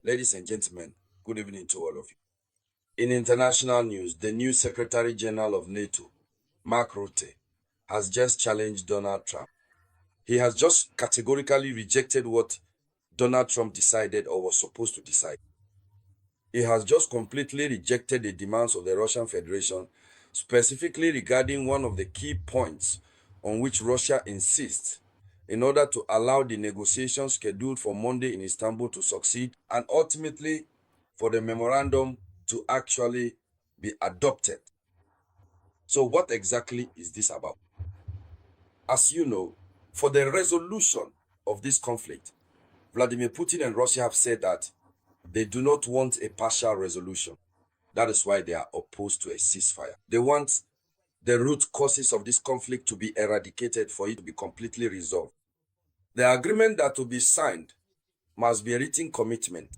Ladies and gentlemen, good evening to all of you. In international news, the new Secretary General of NATO, Mark Rutte, has just challenged Donald Trump. He has just categorically rejected what Donald Trump decided or was supposed to decide. He has just completely rejected the demands of the Russian Federation, specifically regarding one of the key points on which Russia insists in order to allow the negotiations scheduled for Monday in Istanbul to succeed and ultimately for the memorandum to actually be adopted. So, what exactly is this about? As you know, for the resolution of this conflict, Vladimir Putin and Russia have said that they do not want a partial resolution. That is why they are opposed to a ceasefire. They want the root causes of this conflict to be eradicated for it to be completely resolved. The agreement that will be signed must be a written commitment.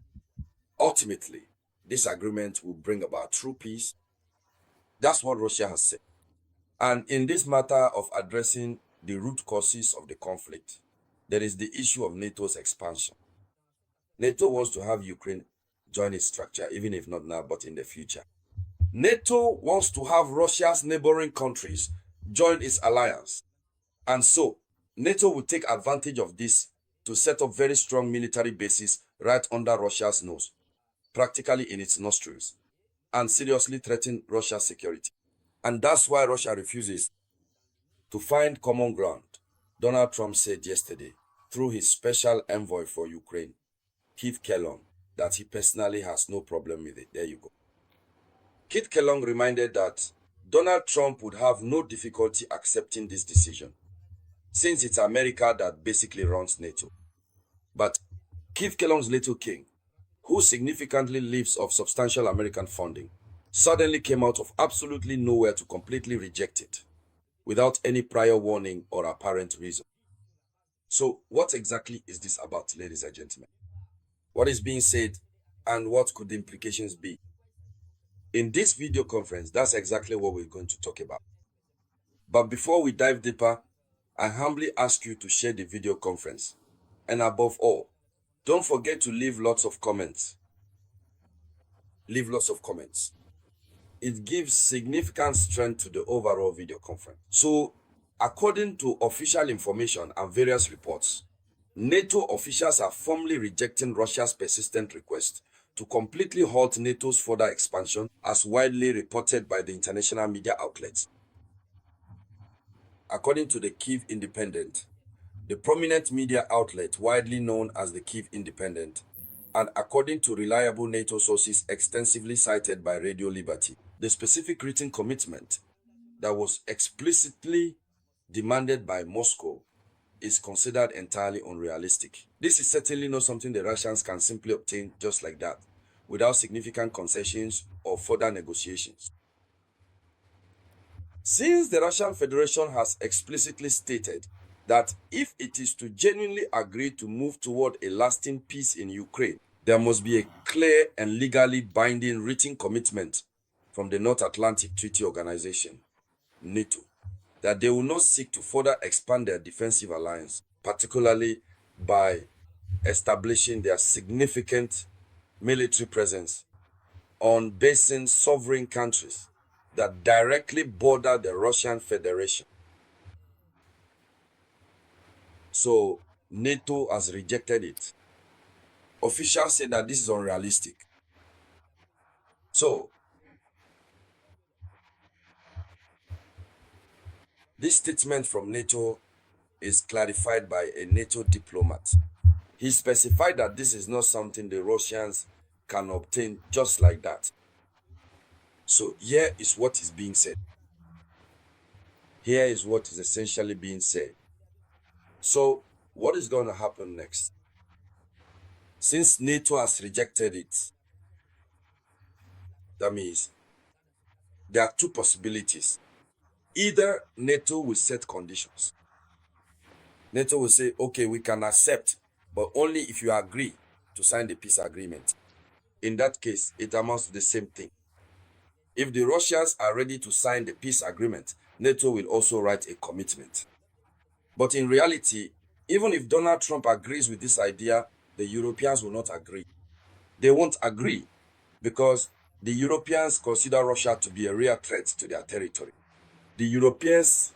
Ultimately, this agreement will bring about true peace. That's what Russia has said. And in this matter of addressing the root causes of the conflict, there is the issue of NATO's expansion. NATO wants to have Ukraine join its structure, even if not now, but in the future. NATO wants to have Russia's neighboring countries join its alliance. And so, NATO will take advantage of this to set up very strong military bases right under Russia's nose, practically in its nostrils, and seriously threaten Russia's security. And that's why Russia refuses to find common ground. Donald Trump said yesterday, through his special envoy for Ukraine, Keith Kellogg, that he personally has no problem with it. There you go. Keith Kellogg reminded that Donald Trump would have no difficulty accepting this decision, since it's America that basically runs NATO. But Keith Kellogg's little king, who significantly lives off substantial American funding, suddenly came out of absolutely nowhere to completely reject it, without any prior warning or apparent reason. So, what exactly is this about, ladies and gentlemen? What is being said and what could the implications be? In this video conference, that's exactly what we're going to talk about. But before we dive deeper, I humbly ask you to share the video conference. And above all, don't forget to leave lots of comments. Leave lots of comments. It gives significant strength to the overall video conference. So, according to official information and various reports, NATO officials are firmly rejecting Russia's persistent request to completely halt NATO's further expansion, as widely reported by the international media outlets. According to the Kiev Independent, the prominent media outlet widely known as the Kiev Independent, and according to reliable NATO sources extensively cited by Radio Liberty, the specific written commitment that was explicitly demanded by Moscow is considered entirely unrealistic. This is certainly not something the Russians can simply obtain just like that, without significant concessions or further negotiations. Since the Russian Federation has explicitly stated that if it is to genuinely agree to move toward a lasting peace in Ukraine, there must be a clear and legally binding written commitment from the North Atlantic Treaty Organization, NATO, that they will not seek to further expand their defensive alliance, particularly by establishing their significant military presence on basing sovereign countries that directly border the Russian Federation. So, NATO has rejected it. Officials say that this is unrealistic. So, this statement from NATO is clarified by a NATO diplomat. He specified that this is not something the Russians can obtain just like that. So here is what is being said. Here is what is essentially being said. So what is going to happen next? Since NATO has rejected it, that means there are two possibilities. Either NATO will set conditions. NATO will say, okay, we can accept, but only if you agree to sign the peace agreement. In that case, it amounts to the same thing. If the Russians are ready to sign the peace agreement, NATO will also write a commitment. But in reality, even if Donald Trump agrees with this idea, the Europeans will not agree. They won't agree because the Europeans consider Russia to be a real threat to their territory. The Europeans'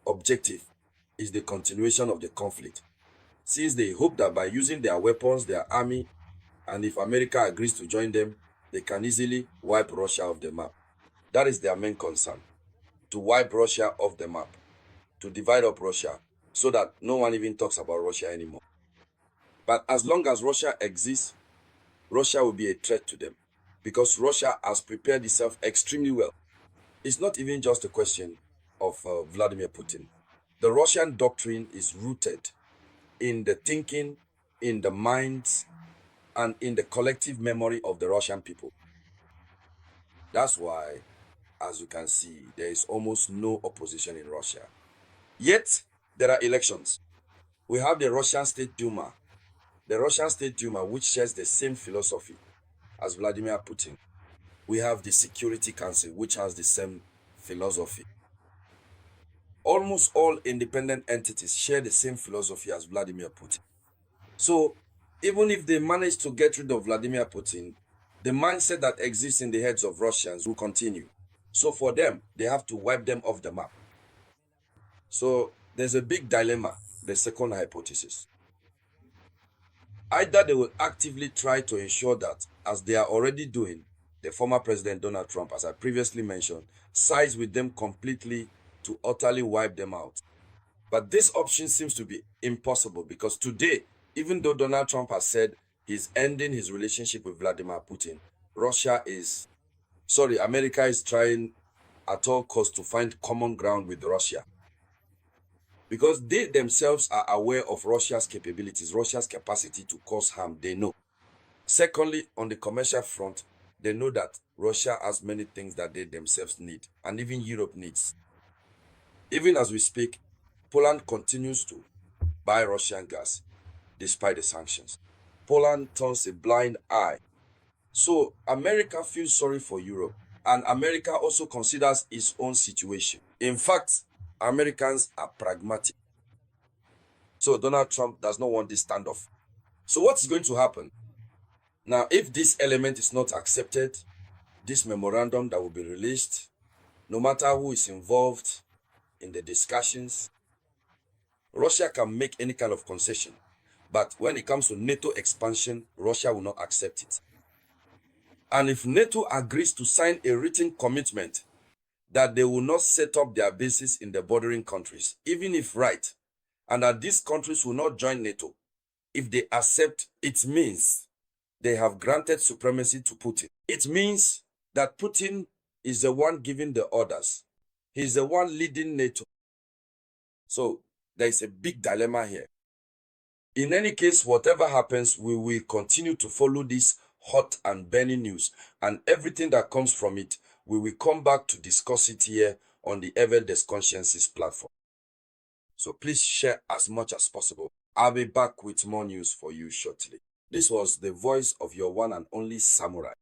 objective is the continuation of the conflict, since they hope that by using their weapons, their army, and if America agrees to join them, they can easily wipe Russia off the map. That is their main concern, to wipe Russia off the map, to divide up Russia, so that no one even talks about Russia anymore. But as long as Russia exists, Russia will be a threat to them, because Russia has prepared itself extremely well. It's not even just a question of Vladimir Putin. The Russian doctrine is rooted in the thinking, in the minds, and in the collective memory of the Russian people. That's why, as you can see, there is almost no opposition in Russia. Yet, there are elections. We have the Russian State Duma. The Russian State Duma, which shares the same philosophy as Vladimir Putin. We have the Security Council, which has the same philosophy. Almost all independent entities share the same philosophy as Vladimir Putin. So, even if they manage to get rid of Vladimir Putin, the mindset that exists in the heads of Russians will continue. So for them, they have to wipe them off the map. So there's a big dilemma, the second hypothesis. Either they will actively try to ensure that, as they are already doing, the former President Donald Trump, as I previously mentioned, sides with them completely to utterly wipe them out. But this option seems to be impossible because today, even though Donald Trump has said he's ending his relationship with Vladimir Putin, America is trying at all costs to find common ground with Russia. Because they themselves are aware of Russia's capabilities, Russia's capacity to cause harm, they know. Secondly, on the commercial front, they know that Russia has many things that they themselves need, and even Europe needs. Even as we speak, Poland continues to buy Russian gas despite the sanctions. Poland turns a blind eye. So America feels sorry for Europe, and America also considers its own situation. In fact, Americans are pragmatic. So Donald Trump does not want this standoff. So what is going to happen? Now, if this element is not accepted, this memorandum that will be released, no matter who is involved in the discussions, Russia can make any kind of concession. But when it comes to NATO expansion, Russia will not accept it. And if NATO agrees to sign a written commitment that they will not set up their bases in the bordering countries, even if right, and that these countries will not join NATO, if they accept, it means they have granted supremacy to Putin. It means that Putin is the one giving the orders. He's the one leading NATO. So there is a big dilemma here. In any case, whatever happens, we will continue to follow this hot and burning news, and everything that comes from it, we will come back to discuss it here on the Ever Consciences platform. So please share as much as possible. I'll be back with more news for you shortly. This was the voice of your one and only Samouraï.